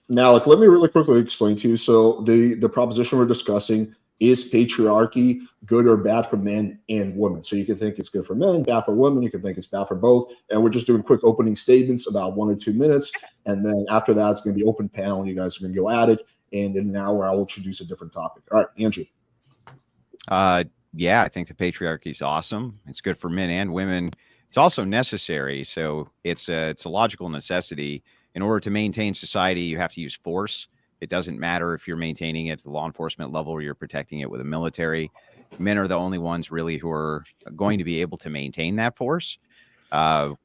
Malik, let me really quickly explain to you. So the proposition we're discussing is patriarchy good or bad for men and women? So you can think it's good for men, bad for women. You can think it's bad for both. And we're just doing quick opening statements, about 1 or 2 minutes. And then after that, it's going to be open panel. You guys are going to go at it. And in an hour, I will introduce a different topic. All right, Andrew. Yeah, I think the patriarchy is awesome. It's good for men and women. It's also necessary. So it's a logical necessity. In order to maintain society, you have to use force. It doesn't matter if you're maintaining it at the law enforcement level or you're protecting it with a military. Men are the only ones really who are going to be able to maintain that force.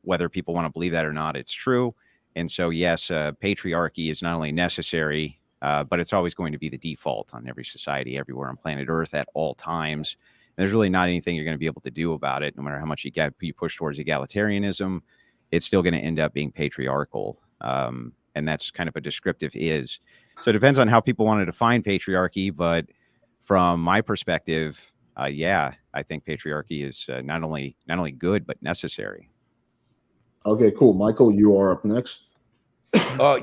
Whether people want to believe that or not, it's true. And so, yes, patriarchy is not only necessary, but it's always going to be the default on every society, everywhere on planet Earth at all times. And there's really not anything you're going to be able to do about it. No matter how much you push towards egalitarianism, it's still going to end up being patriarchal. And that's kind of a descriptive is. So it depends on how people want to define patriarchy. But from my perspective, yeah, I think patriarchy is not only good, but necessary. Okay, cool. Michael, you are up next.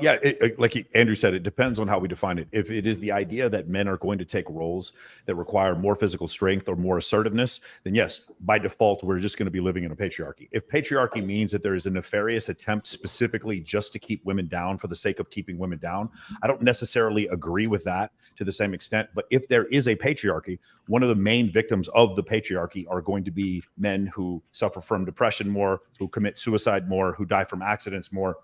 Yeah, like Andrew said, it depends on how we define it. If it is the idea that men are going to take roles that require more physical strength or more assertiveness, then yes, by default, we're just going to be living in a patriarchy. If patriarchy means that there is a nefarious attempt specifically just to keep women down for the sake of keeping women down, I don't necessarily agree with that to the same extent. But if there is a patriarchy, one of the main victims of the patriarchy are going to be men who suffer from depression more, who commit suicide more, who die from accidents more.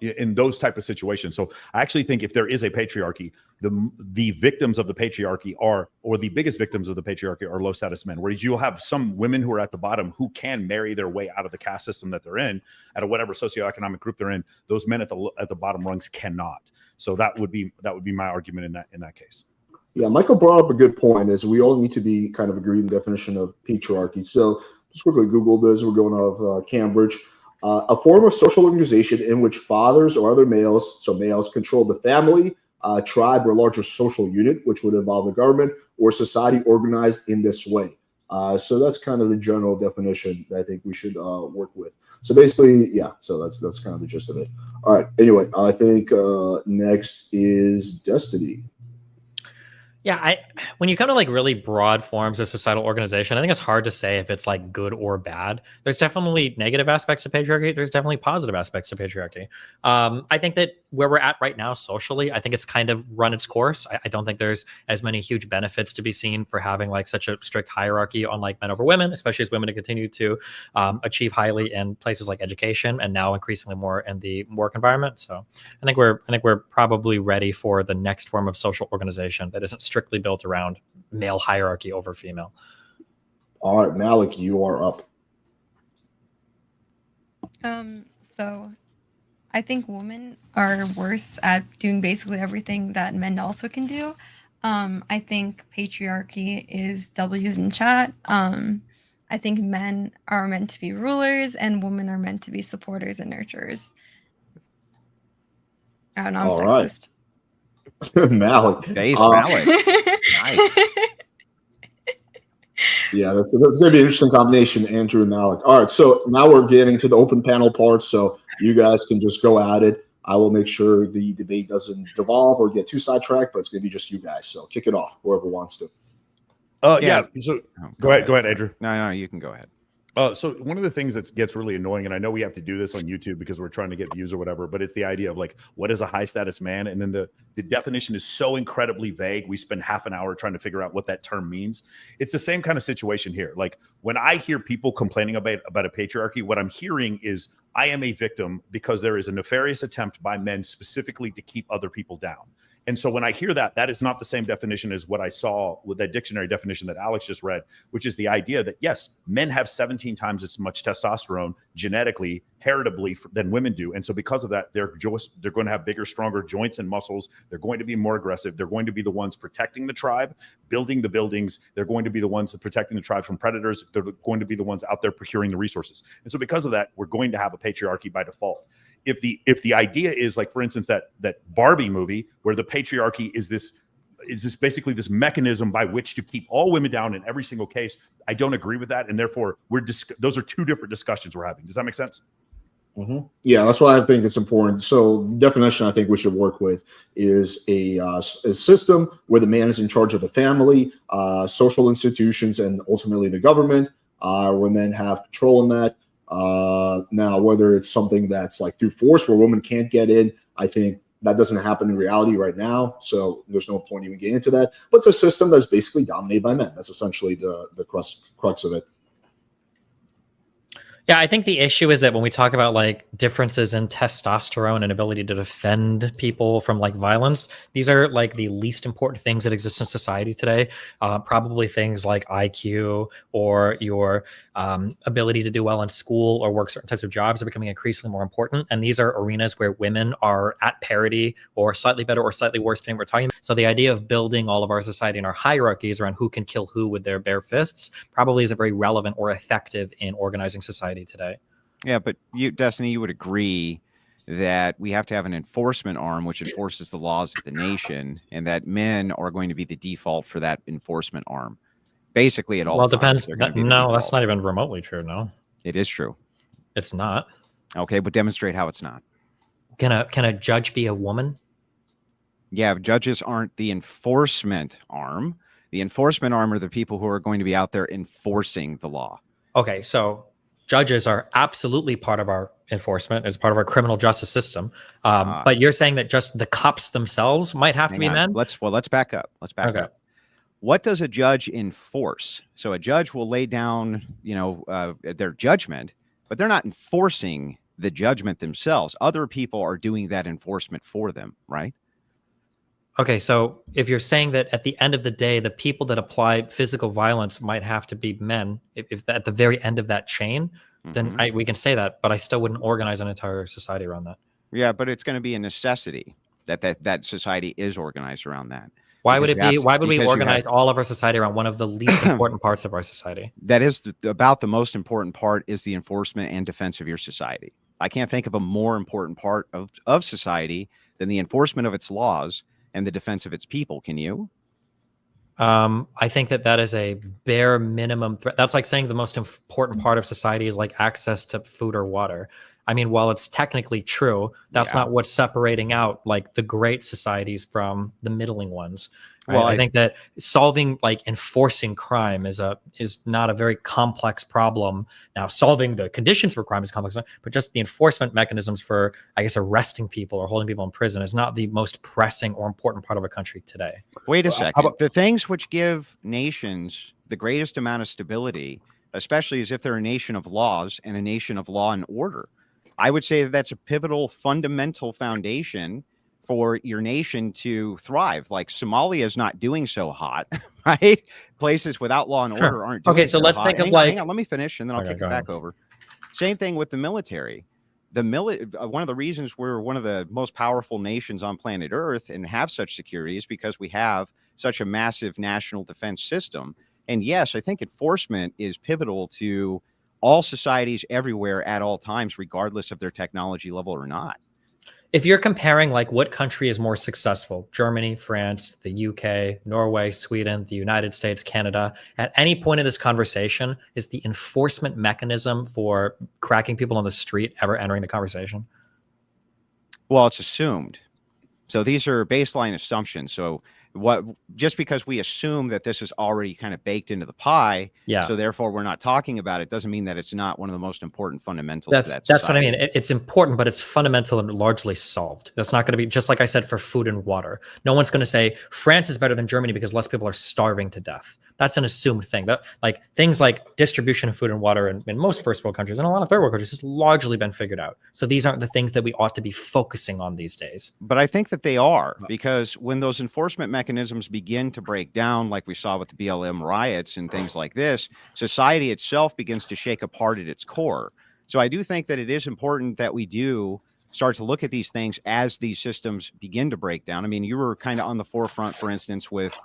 In those type of situations. So I actually think if there is a patriarchy, the victims of the patriarchy are, or the biggest victims of the patriarchy are low status men, whereas you'll have some women who are at the bottom who can marry their way out of the caste system that they're in, out of whatever socioeconomic group they're in. Those men at the bottom rungs cannot. So that would be my argument in that case. Yeah, Michael brought up a good point, is we all need to be kind of agreed in the definition of patriarchy. So just quickly Google this. We're going off Cambridge. A form of social organization in which fathers or other males, so males, control the family, tribe, or larger social unit, which would involve the government or society organized in this way. So that's kind of the general definition that I think we should work with. So basically, yeah, so that's kind of the gist of it. All right. Anyway, I think next is Destiny. Yeah, when you come to like really broad forms of societal organization, I think it's hard to say if it's like good or bad. There's definitely negative aspects to patriarchy. There's definitely positive aspects to patriarchy. I think that where we're at right now socially, I think it's kind of run its course. I don't think there's as many huge benefits to be seen for having like such a strict hierarchy on like men over women, especially as women continue to achieve highly in places like education and now increasingly more in the work environment. So I think we're probably ready for the next form of social organization that isn't strictly built around male hierarchy over female. All right, Malik, you are up. So I think women are worse at doing basically everything that men also can do. I think patriarchy is W's in chat. I think men are meant to be rulers and women are meant to be supporters and nurturers. I don't know, I'm sexist. Right. Malik. Malik. Nice. Yeah, that's going to be an interesting combination, Andrew and Malik. All right, so now we're getting to the open panel part, so you guys can just go at it. I will make sure the debate doesn't devolve or get too sidetracked, but it's going to be just you guys. So kick it off, whoever wants to. Yeah. So go ahead, Andrew. No, you can go ahead. So one of the things that gets really annoying, and I know we have to do this on YouTube because we're trying to get views or whatever, but it's the idea of like, what is a high status man? And then the definition is so incredibly vague. We spend half an hour trying to figure out what that term means. It's the same kind of situation here. Like when I hear people complaining about a patriarchy, what I'm hearing is I am a victim because there is a nefarious attempt by men specifically to keep other people down. And so when I hear that, that is not the same definition as what I saw with that dictionary definition that Alex just read, which is the idea that, yes, men have 17 times as much testosterone genetically, heritably than women do. And so because of that, they're going to have bigger, stronger joints and muscles. They're going to be more aggressive. They're going to be the ones protecting the tribe, building the buildings. They're going to be the ones protecting the tribe from predators. They're going to be the ones out there procuring the resources. And so because of that, we're going to have a patriarchy by default. If the idea is like, for instance, that Barbie movie where the patriarchy is this basically this mechanism by which to keep all women down in every single case, I don't agree with that, and therefore those are two different discussions we're having. Does that make sense? Yeah, that's why I think it's important. So the definition I think we should work with is a system where the man is in charge of the family, social institutions, and ultimately the government, where men have control in that. Now, whether it's something that's like through force where women can't get in, I think that doesn't happen in reality right now. So there's no point even getting into that. But it's a system that's basically dominated by men. That's essentially the crux of it. Yeah, I think the issue is that when we talk about like differences in testosterone and ability to defend people from like violence, these are like the least important things that exist in society today. Probably things like IQ or your ability to do well in school or work certain types of jobs are becoming increasingly more important. And these are arenas where women are at parity or slightly better or slightly worse than we're talking about. So the idea of building all of our society and our hierarchies around who can kill who with their bare fists probably isn't very relevant or effective in organizing society today. Yeah, but you, Destiny, you would agree that we have to have an enforcement arm which enforces the laws of the nation, and that men are going to be the default for that enforcement arm. Basically, at all Well, it times, depends. No, that's not even remotely true. No, it is true. It's not. Okay, but demonstrate how it's not. Can a judge be a woman? Yeah, judges aren't the enforcement arm. The enforcement arm are the people who are going to be out there enforcing the law. Okay, so judges are absolutely part of our enforcement. It's part of our criminal justice system. But you're saying that just the cops themselves might have to be men? Let's back up. Let's back up. What does a judge enforce? So a judge will lay down, their judgment, but they're not enforcing the judgment themselves. Other people are doing that enforcement for them, right? Okay, so if you're saying that at the end of the day, the people that apply physical violence might have to be men, if at the very end of that chain, then we can say that, but I still wouldn't organize an entire society around that. Yeah, but it's going to be a necessity that society is organized around that. Why would it be? Why would we organize all of our society around one of the least important parts of our society? That is about the most important part is the enforcement and defense of your society. I can't think of a more important part of society than the enforcement of its laws and the defense of its people. Can you? I think that is a bare minimum threat. That's like saying the most important part of society is like access to food or water. I mean, while it's technically true, that's not what's separating out like the great societies from the middling ones. Right? Well, I think that enforcing crime is not a very complex problem. Now, solving the conditions for crime is complex, but just the enforcement mechanisms for, I guess, arresting people or holding people in prison is not the most pressing or important part of a country today. Wait a second. The things which give nations the greatest amount of stability, especially as if they're a nation of laws and a nation of law and order, I would say that that's a pivotal, fundamental foundation for your nation to thrive. Like Somalia is not doing so hot, right? Places without law and order aren't doing so let's hot. think of hang on, let me finish and then I'll kick it back over. Same thing with the military. One of the reasons we're one of the most powerful nations on planet Earth and have such security is because we have such a massive national defense system. And yes, I think enforcement is pivotal to all societies everywhere at all times, regardless of their technology level or not. If you're comparing like what country is more successful, Germany, France, the UK, Norway, Sweden, the United States, Canada, at any point in this conversation, is the enforcement mechanism for cracking people on the street ever entering the conversation? Well, it's assumed. So these are baseline assumptions. So just because we assume that this is already kind of baked into the pie, so therefore we're not talking about it, doesn't mean that it's not one of the most important fundamentals. That's what I mean. It's important, but it's fundamental and largely solved. That's not going to be, just like I said, for food and water. No one's going to say France is better than Germany because less people are starving to death. That's an assumed thing. That like things like distribution of food and water in most first world countries and a lot of third world countries has largely been figured out. So these aren't the things that we ought to be focusing on these days. But I think that they are, because when those enforcement mechanisms begin to break down, like we saw with the BLM riots and things like this, society itself begins to shake apart at its core. So I do think that it is important that we do start to look at these things as these systems begin to break down. I mean, you were kind of on the forefront, for instance, with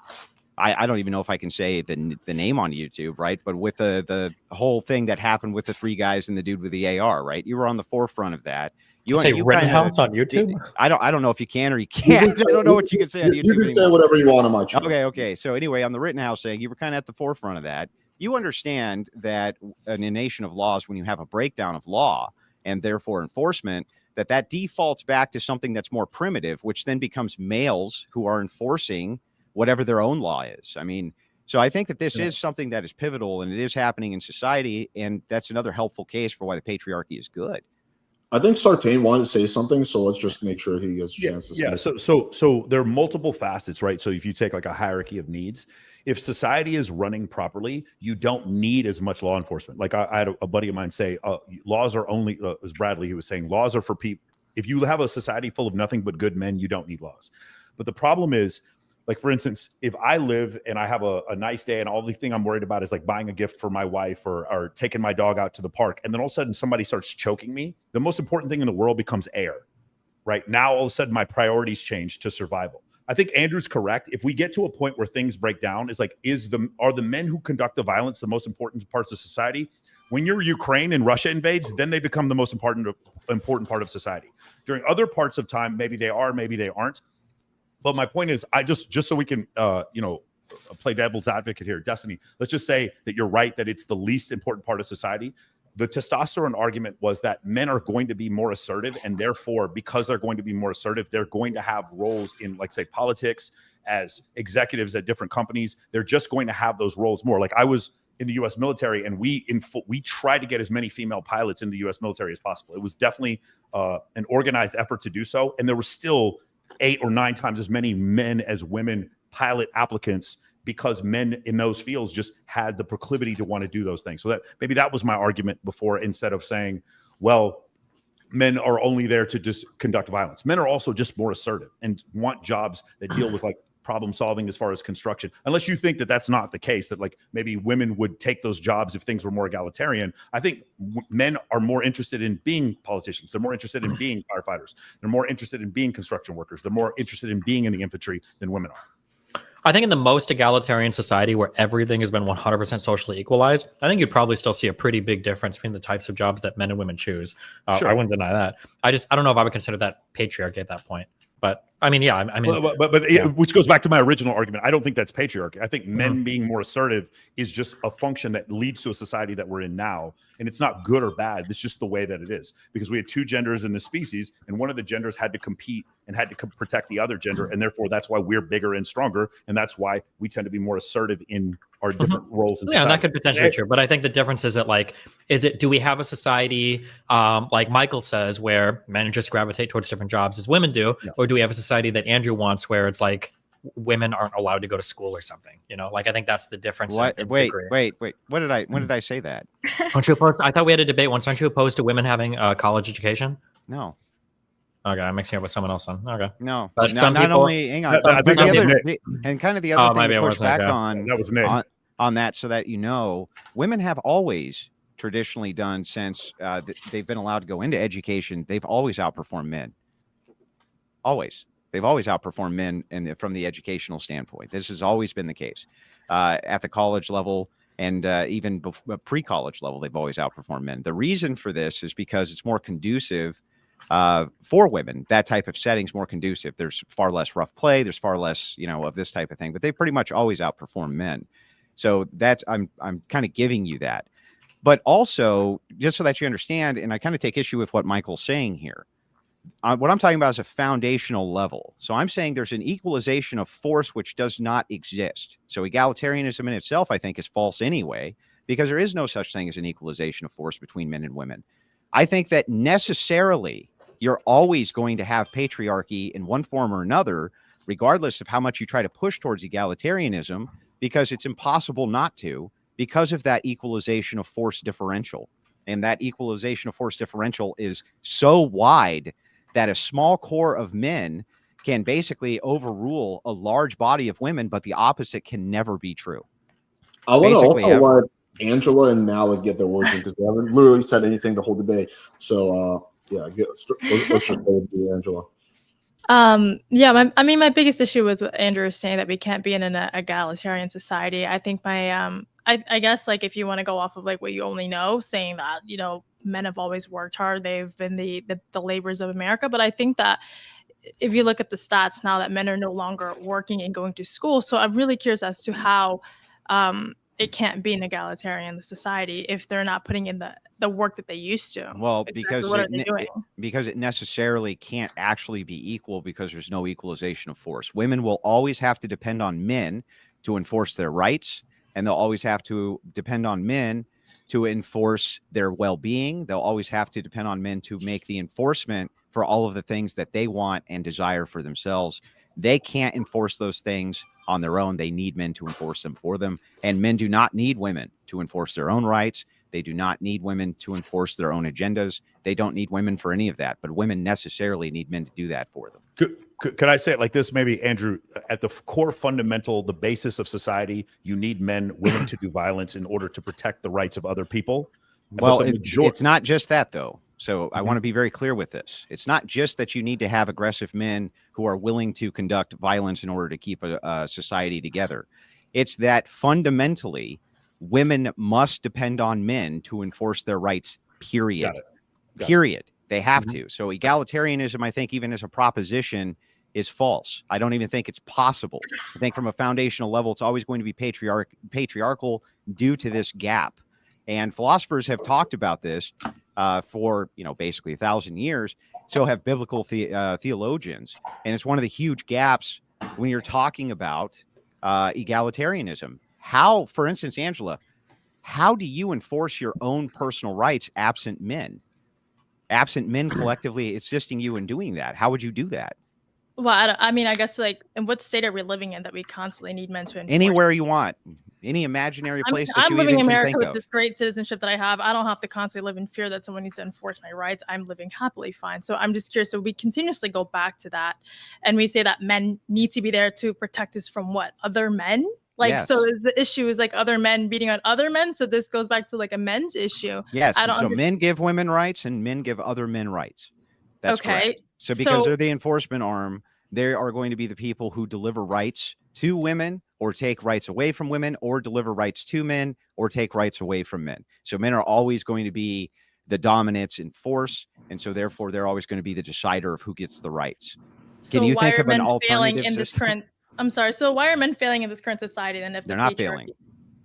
I don't even know if I can say the name on YouTube, right? But with the whole thing that happened with the three guys and the dude with the AR, right? You were on the forefront of that. You say Rittenhouse on YouTube? I don't know if you can or you can't. I don't know what you can say on YouTube. You can say whatever you want on my channel. Okay. So anyway, on the Rittenhouse thing, you were kind of at the forefront of that. You understand that in a nation of laws, when you have a breakdown of law, and therefore enforcement, that defaults back to something that's more primitive, which then becomes males who are enforcing whatever their own law is. I mean, so I think that this is something that is pivotal, and it is happening in society, and that's another helpful case for why the patriarchy is good. I think Sartain wanted to say something, so let's just make sure he gets a chance to say. So there are multiple facets, right? So if you take like a hierarchy of needs, if society is running properly, you don't need as much law enforcement. Like I had a buddy of mine say, laws are only, as Bradley, he was saying, laws are for people. If you have a society full of nothing but good men, you don't need laws. But the problem is, like, for instance, if I live and I have a nice day and all the thing I'm worried about is like buying a gift for my wife or taking my dog out to the park, and then all of a sudden somebody starts choking me, the most important thing in the world becomes air, right? Now, all of a sudden my priorities change to survival. I think Andrew's correct. If we get to a point where things break down, it's like, are the men who conduct the violence the most important parts of society? When you're Ukraine and Russia invades, then they become the most important part of society. During other parts of time, maybe they are, maybe they aren't. But my point is, I just so we can, play devil's advocate here, Destiny, let's just say that you're right, that it's the least important part of society. The testosterone argument was that men are going to be more assertive, and therefore, because they're going to be more assertive, they're going to have roles in, like, say, politics, as executives at different companies. They're just going to have those roles more. Like, I was in the U.S. military, and we tried to get as many female pilots in the U.S. military as possible. It was definitely an organized effort to do so, and there were still 8 or 9 times as many men as women pilot applicants, because men in those fields just had the proclivity to want to do those things. So that maybe that was my argument before, instead of saying, well, men are only there to just conduct violence. Men are also just more assertive and want jobs that deal with, like, problem solving as far as construction. Unless you think that that's not the case, that like maybe women would take those jobs if things were more egalitarian. I think men are more interested in being politicians. They're more interested in being firefighters. They're more interested in being construction workers. They're more interested in being in the infantry than women are. I think in the most egalitarian society where everything has been 100% socially equalized, I think you'd probably still see a pretty big difference between the types of jobs that men and women choose. Sure. I wouldn't deny that. I don't know if I would consider that patriarchy at that point. But I mean, yeah, which goes back to my original argument. I don't think that's patriarchy. I think men being more assertive is just a function that leads to a society that we're in now. And it's not good or bad. It's just the way that it is, because we had 2 genders in the species, and one of the genders had to compete and had to protect the other gender. And therefore, that's why we're bigger and stronger. And that's why we tend to be more assertive in our different roles in society. Yeah, that could potentially be true. But I think the difference is that, like, do we have a society, like Michael says, where men just gravitate towards different jobs as women do? Yeah. Or do we have a society that Andrew wants where it's like women aren't allowed to go to school or something? You know, like, I think that's the difference. Wait. When did I say that? Aren't you opposed? I thought we had a debate once. Aren't you opposed to women having a college education? No. Okay, I'm mixing up with someone else then. Okay. No. But not only, hang on. The other thing to push back on, that was Nick. On that, so that, you know, women have always traditionally done, since they've been allowed to go into education, they've always outperformed men. Always. They've always outperformed men from the educational standpoint. This has always been the case. At the college level and even pre-college level, they've always outperformed men. The reason for this is because it's more conducive for women. That type of setting's more conducive. There's far less rough play. There's far less, of this type of thing. But they pretty much always outperform men. So that's I'm kind of giving you that. But also, just so that you understand, and I kind of take issue with what Michael's saying here. What I'm talking about is a foundational level. So I'm saying there's an equalization of force which does not exist. So egalitarianism in itself, I think, is false anyway, because there is no such thing as an equalization of force between men and women. I think that necessarily you're always going to have patriarchy in one form or another, regardless of how much you try to push towards egalitarianism, because it's impossible not to, because of that equalization of force differential. And that equalization of force differential is so wide that a small core of men can basically overrule a large body of women, but the opposite can never be true. I want to also let Angela and Malik get their words in, because they haven't literally said anything the whole debate. So, let's just go with Angela. My biggest issue with Andrew is saying that we can't be in an egalitarian society. I think I guess, like, if you want to go off of like what you only know, saying that, men have always worked hard, they've been the laborers of America. But I think that if you look at the stats now, that men are no longer working and going to school. So I'm really curious as to how it can't be an egalitarian society if they're not putting in the work that they used to. Well, Exactly because what are they doing? because it necessarily can't actually be equal because there's no equalization of force. Women will always have to depend on men to enforce their rights, and they'll always have to depend on men to enforce their well-being. They'll always have to depend on men to make the enforcement for all of the things that they want and desire for themselves. They can't enforce those things on their own. They need men to enforce them for them. And men do not need women to enforce their own rights. They do not need women to enforce their own agendas. They don't need women for any of that, but women necessarily need men to do that for them. Could I say it like this, maybe, Andrew? At the core fundamental, the basis of society, you need men willing to do violence in order to protect the rights of other people. Well, it's not just that, though. So I want to be very clear with this. It's not just that you need to have aggressive men who are willing to conduct violence in order to keep a society together. It's that fundamentally women must depend on men to enforce their rights, period. Period. They have to. So egalitarianism, I think, even as a proposition, is false. I don't even think it's possible. I think from a foundational level, it's always going to be patriarchal due to this gap. And philosophers have talked about this for, basically 1,000 years. So have biblical theologians. And it's one of the huge gaps when you're talking about egalitarianism. How, for instance, Angela, how do you enforce your own personal rights absent men? Absent men collectively assisting you in doing that? How would you do that? Well, I mean, I guess, like, in what state are we living in that we constantly need men to enforce? Anywhere you want. Any imaginary place that I'm you living even in can America think with of. this great citizenship that I have. I don't have to constantly live in fear that someone needs to enforce my rights. I'm living happily fine. So I'm just curious. So we continuously go back to that, and we say that men need to be there to protect us from what? Other men? Like, Yes. so is the issue is like other men beating on other men? So this goes back to like a men's issue. Yes. I don't So men give women rights and men give other men rights. That's Okay. correct. So because So- they're the enforcement arm, they are going to be the people who deliver rights to women or take rights away from women or deliver rights to men or take rights away from men. So men are always going to be the dominants in force. And so therefore they're always going to be the decider of who gets the rights. Can you think of an alternative system? I'm sorry. So why are men failing in this current society then? If They're not failing.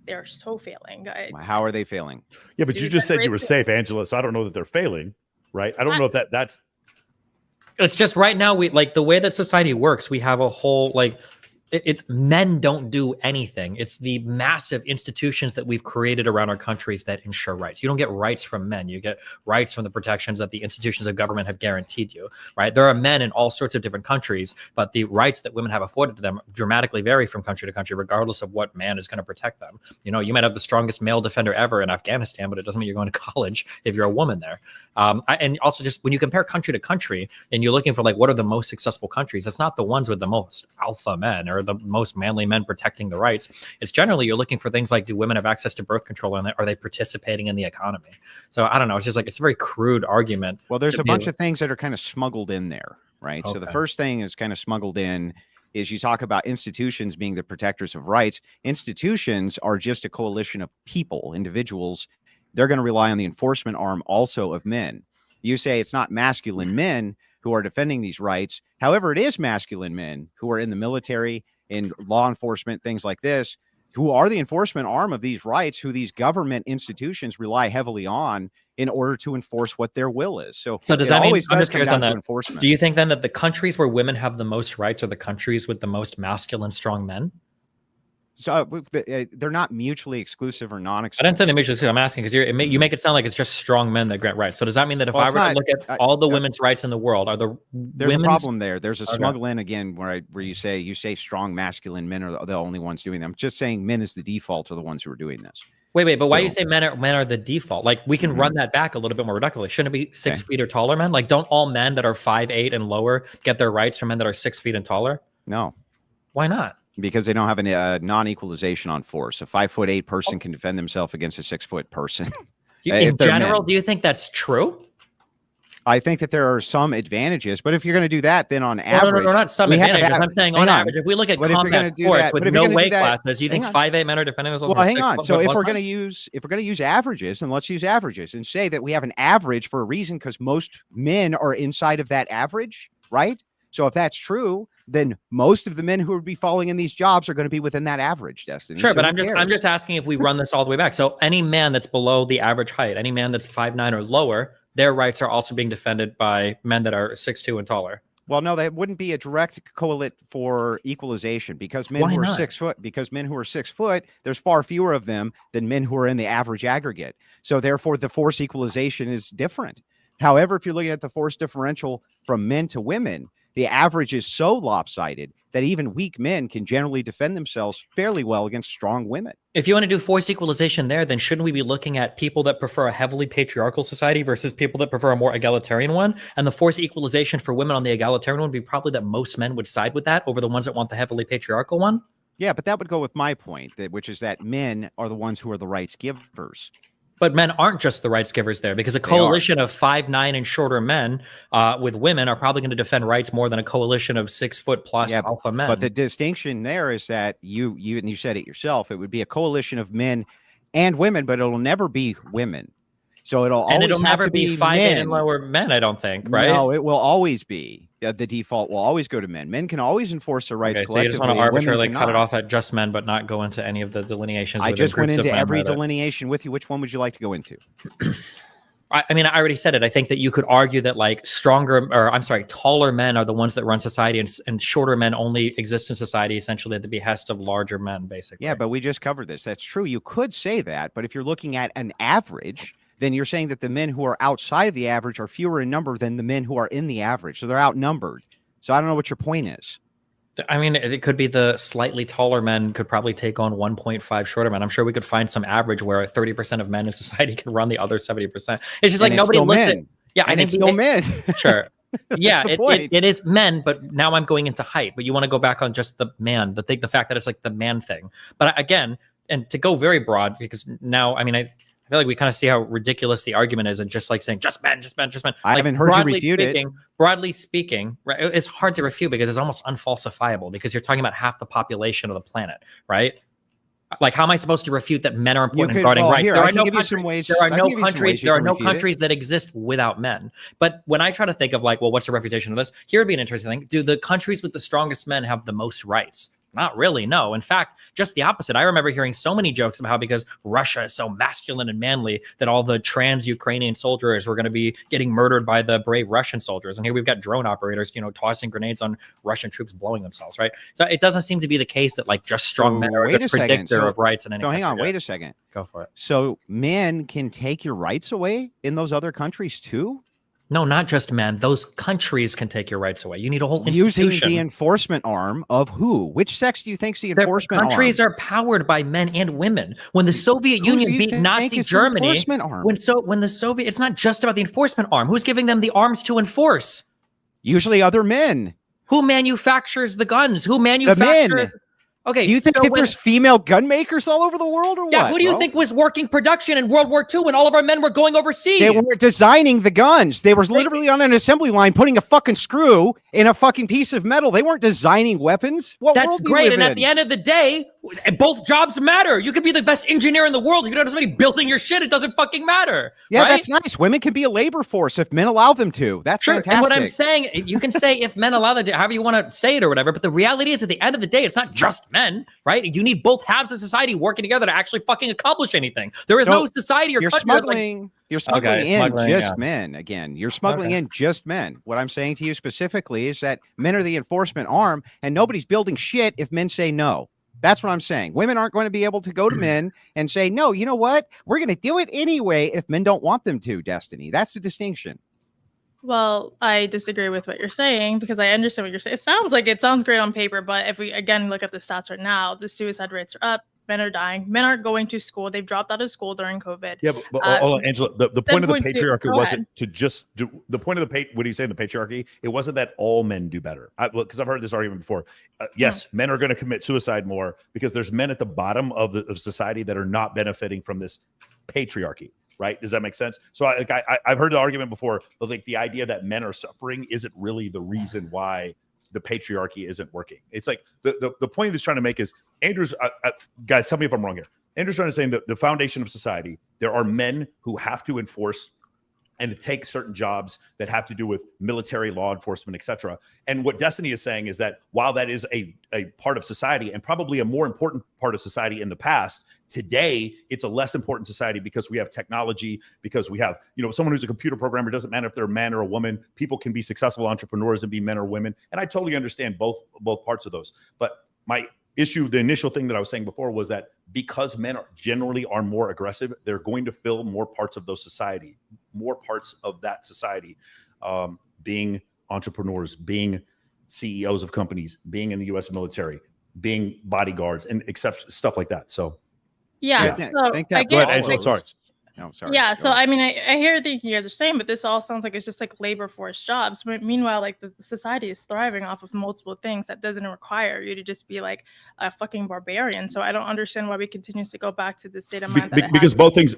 They're so failing. How are they failing? Yeah, but you just said you were safe, Angela. So I don't know that they're failing, right? I don't know if that's. It's just right now, we like the way that society works. We have a whole it's men don't do anything. It's the massive institutions that we've created around our countries that ensure rights. You don't get rights from men. You get rights from the protections that the institutions of government have guaranteed you, right? There are men in all sorts of different countries, but the rights that women have afforded to them dramatically vary from country to country, regardless of what man is going to protect them. You might have the strongest male defender ever in Afghanistan, but it doesn't mean you're going to college if you're a woman there. And also just when you compare country to country and you're looking for like, what are the most successful countries? It's not the ones with the most alpha men or the most manly men protecting the rights. It's generally you're looking for things like, do women have access to birth control and are they participating in the economy? So I don't know. It's just like, it's a very crude argument. Well, there's a bunch of things that are kind of smuggled in there, right? Okay. So the first thing is kind of smuggled in is you talk about institutions being the protectors of rights. Institutions are just a coalition of people, individuals. They're going to rely on the enforcement arm also of men. You say it's not masculine men who are defending these rights. However, it is masculine men who are in the military, in law enforcement, things like this, who are the enforcement arm of these rights, who these government institutions rely heavily on in order to enforce what their will is. So does that mean, I'm just curious on that, enforcement. Do you think then that the countries where women have the most rights are the countries with the most masculine, strong men? So they're not mutually exclusive or non-exclusive. I didn't say they're mutually exclusive. I'm asking because you make it sound like it's just strong men that grant rights. So does that mean that if I were to look at all the women's rights in the world, are there's a problem there? There's a smuggle in again where you say strong masculine men are the only ones doing them. I'm just saying men is the default are the ones who are doing this. Wait, but why you say men are the default? Like we can run that back a little bit more reductively. Shouldn't it be 6 feet or taller men? Like don't all men that are 5'8" and lower get their rights from men that are 6 feet and taller? No. Why not? Because they don't have a non-equalization on force. A 5'8" person can defend themselves against a 6 foot person. In general, do you think that's true? I think that there are some advantages, but if you're going to do that, then on average, no, not some advantages. I'm saying on average, if we look at combat sports with no weight classes, you think 5'8" men are defending themselves? Well, hang on. So if we're going to use averages, then let's use averages and say that we have an average for a reason because most men are inside of that average, right? So if that's true, then most of the men who would be falling in these jobs are going to be within that average, Destiny. Sure, So but who I'm cares? just asking if we run this all the way back. So any man that's below the average height, any man that's 5'9" or lower, their rights are also being defended by men that are 6'2" and taller. Well, no, that wouldn't be a direct correlate for equalization because men Why who are not? 6 foot, because men who are 6 foot, there's far fewer of them than men who are in the average aggregate. So therefore, the force equalization is different. However, if you're looking at the force differential from men to women, the average is so lopsided that even weak men can generally defend themselves fairly well against strong women. If you want to do force equalization there, then shouldn't we be looking at people that prefer a heavily patriarchal society versus people that prefer a more egalitarian one? And the force equalization for women on the egalitarian one would be probably that most men would side with that over the ones that want the heavily patriarchal one. Yeah, but that would go with my point, which is that men are the ones who are the rights givers. But men aren't just the rights givers there, because a coalition of 5'9" and shorter men with women are probably going to defend rights more than a coalition of 6 foot plus alpha men. But the distinction there is that you said it yourself. It would be a coalition of men and women, but it'll never be women. So it'll never be 5'8" and lower men, I don't think, right? No, it will always be. The default will always go to men. Men can always enforce their rights collectively. So you just want to arbitrarily cut it off at just men, but not go into any of the delineations. I just went into every delineation with you. Which one would you like to go into? I mean, I already said it. I think that you could argue that like taller men are the ones that run society, and shorter men only exist in society essentially at the behest of larger men, basically. Yeah, but we just covered this. That's true. You could say that, but if you're looking at an average, then you're saying that the men who are outside of the average are fewer in number than the men who are in the average. So they're outnumbered. So I don't know what your point is. I mean, it could be the slightly taller men could probably take on 1.5 shorter men. I'm sure we could find some average where 30% of men in society can run the other 70%. It's just like nobody looks at. Yeah, and it's still men. Sure. Yeah, it is men, but now I'm going into height. But you want to go back on just the man, the fact that it's like the man thing. But again, and to go very broad, because now, I mean, I feel like we kind of see how ridiculous the argument is, and just like saying just men, just men, just men. I haven't heard you refute it. Broadly speaking, right, it's hard to refute because it's almost unfalsifiable because you're talking about half the population of the planet, right? Like, how am I supposed to refute that men are important in guarding rights? There are no countries that exist without men. But when I try to think of like, well, what's the refutation of this? Here would be an interesting thing. Do the countries with the strongest men have the most rights? Not really, no. In fact, just the opposite. I remember hearing so many jokes about how because Russia is so masculine and manly that all the trans Ukrainian soldiers were going to be getting murdered by the brave Russian soldiers. And here we've got drone operators, tossing grenades on Russian troops blowing themselves, right? So it doesn't seem to be the case that like just strong men are the predictor of rights in any country. Hang on, wait a second. Go for it. So men can take your rights away in those other countries too? No, not just men. Those countries can take your rights away. You need a whole institution. Using the enforcement arm of who? Which sex do you think's the enforcement arm? Countries are powered by men and women. When the Soviet Union beat Nazi Germany, when the Soviet, it's not just about the enforcement arm. Who's giving them the arms to enforce? Usually other men. Who manufactures the guns? Who manufactures? The men. Okay. Do you think that there's female gun makers all over the world, or what? Yeah. Who do you think was working production in World War II when all of our men were going overseas? They weren't designing the guns. They were literally on an assembly line putting a fucking screw in a fucking piece of metal. They weren't designing weapons. That's great. And at the end of the day, both jobs matter. You could be the best engineer in the world. If you don't have somebody building your shit, it doesn't fucking matter. Yeah, right? That's nice. Women can be a labor force if men allow them to. That's fantastic. And what I'm saying, you can say if men allow them to, however you want to say it or whatever, but the reality is at the end of the day, it's not just men, right? You need both halves of society working together to actually fucking accomplish anything. There is no society or you're country smuggling. You're smuggling in just men again. You're smuggling in just men. What I'm saying to you specifically is that men are the enforcement arm, and nobody's building shit if men say no. That's what I'm saying. Women aren't going to be able to go to men and say, no, you know what? We're going to do it anyway if men don't want them to, Destiny. That's the distinction. Well, I disagree with what you're saying because I understand what you're saying. It sounds great on paper, but if we again look at the stats right now, the suicide rates are up. Men are dying. Men aren't going to school. They've dropped out of school during COVID. Yeah, but Angela, the point of the patriarchy wasn't to just do the point of the what do you say in the patriarchy? It wasn't that all men do better. Because I've heard this argument before. Yes, men are going to commit suicide more because there's men at the bottom of society that are not benefiting from this patriarchy. Right? Does that make sense? So I've heard the argument before, but like the idea that men are suffering isn't really the reason why the patriarchy isn't working. It's like the point he's trying to make is Andrew's guys, tell me if I'm wrong here. Andrew's trying to say that the foundation of society, there are men who have to enforce and to take certain jobs that have to do with military, law enforcement, etc. And what Destiny is saying is that while that is a part of society and probably a more important part of society in the past, today it's a less important society because we have technology, because we have, someone who's a computer programmer, doesn't matter if they're a man or a woman, people can be successful entrepreneurs and be men or women. And I totally understand both parts of those. But my issue, the initial thing that I was saying before, was that because men generally are more aggressive, they're going to fill more parts of that society, being entrepreneurs, being CEOs of companies, being in the U.S. military, being bodyguards, and stuff like that. So, yeah. I So think I that get, Go ahead, Angela, sorry. No, sorry. yeah, Go so ahead. I mean, I hear things you guys are saying, but this all sounds like it's just like labor force jobs. But meanwhile, like the society is thriving off of multiple things that doesn't require you to just be like a fucking barbarian. So I don't understand why we continue to go back to the state of mind that Because both things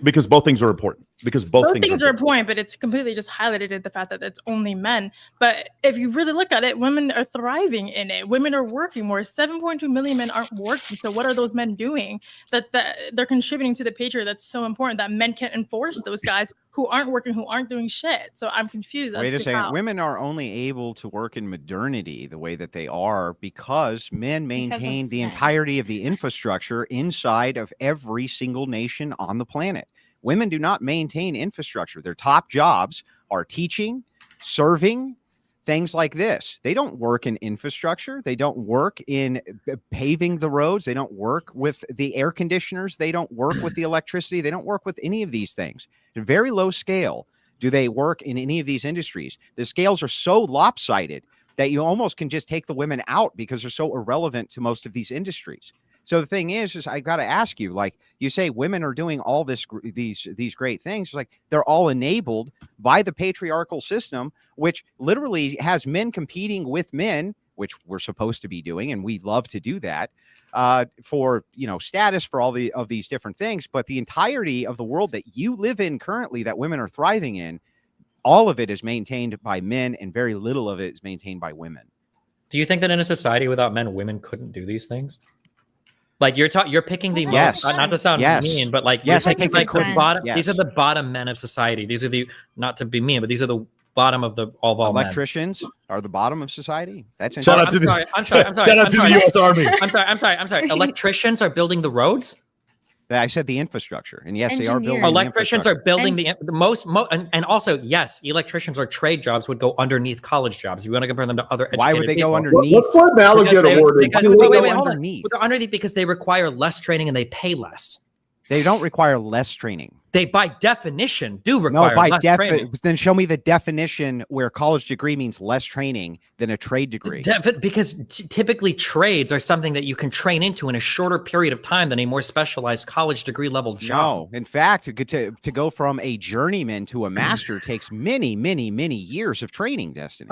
are important. Because both things are important, but it's completely just highlighted in the fact that it's only men. But if you really look at it, women are thriving in it. Women are working more. 7.2 million men aren't working. So what are those men doing that they're contributing to the patriarchy that's so important that men can't enforce those guys who aren't working, who aren't doing shit? So I'm confused. Wait a second. How. Women are only able to work in modernity the way that they are because men maintain the entirety of the infrastructure inside of every single nation on the planet. Women do not maintain infrastructure. Their top jobs are teaching, serving, things like this. They don't work in infrastructure. They don't work in paving the roads. They don't work with the air conditioners. They don't work with the electricity. They don't work with any of these things. At a very low scale, do they work in any of these industries? The scales are so lopsided that you almost can just take the women out because they're so irrelevant to most of these industries. So the thing is I got to ask you, like you say, women are doing all these great things. It's like they're all enabled by the patriarchal system, which literally has men competing with men, which we're supposed to be doing, and we love to do that for status, for all of these different things. But the entirety of the world that you live in currently, that women are thriving in, all of it is maintained by men, and very little of it is maintained by women. Do you think that in a society without men, women couldn't do these things? Like you're picking the Yes. most, not to sound mean, but like yes, you're I think like they the could. bottom. Yes. These are the bottom men of society. These are the, not to be mean, but these are the bottom of all electricians are the bottom of society. That's shout out to the U.S. Army. I'm sorry. Electricians are building the roads. I said the infrastructure, and yes, they are building. Electricians are building the most, and also yes, electricians or trade jobs would go underneath college jobs. You want to compare them to other educated Why would they people. go underneath? Let's let Malik get awarded. Wait, hold on. They're underneath because they require less training and they pay less. They don't require less training. They, by definition, do require less training. Then show me the definition where college degree means less training than a trade degree. Because typically trades are something that you can train into in a shorter period of time than a more specialized college degree level job. No, in fact, to go from a journeyman to a master takes many, many, many years of training, Destiny.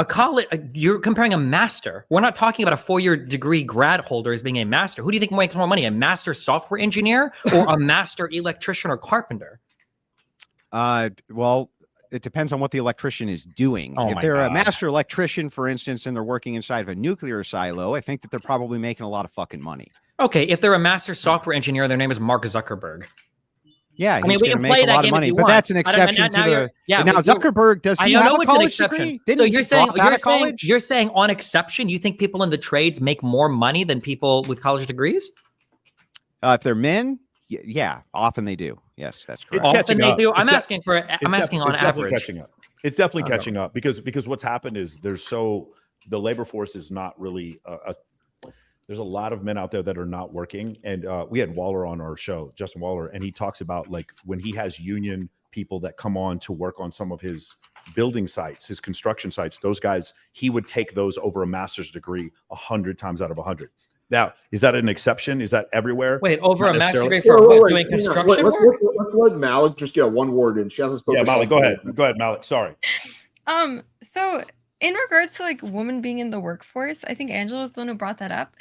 You're comparing a master. We're not talking about a 4-year degree grad holder as being a master. Who do you think makes more money, a master software engineer or a master electrician or carpenter? Well, it depends on what the electrician is doing. If they're a master electrician, for instance, and they're working inside of a nuclear silo, I think that they're probably making a lot of fucking money. Okay, if they're a master software engineer, their name is Mark Zuckerberg. Yeah, he's going to make a lot of money, but that's an exception to the. Yeah, now Zuckerberg, does he have a college degree? So you're saying on exception, you think people in the trades make more money than people with college degrees? If they're men, yeah, often they do. Yes, that's correct. Often they do. I'm asking on average. Catching up. It's definitely catching up because what's happened is the labor force is not really there's a lot of men out there that are not working. And we had Waller on our show, Justin Waller, and he talks about like when he has union people that come on to work on some of his building sites, his construction sites, those guys, he would take those over a master's degree 100 times out of 100. Now, is that an exception? Is that everywhere? Wait, over a master's degree for doing construction work? Let's let Malik just get one word in. She hasn't spoken. Yeah, Malik, go ahead. Go ahead, Malik. Sorry. So in regards to like women being in the workforce, I think Angela was the one who brought that up.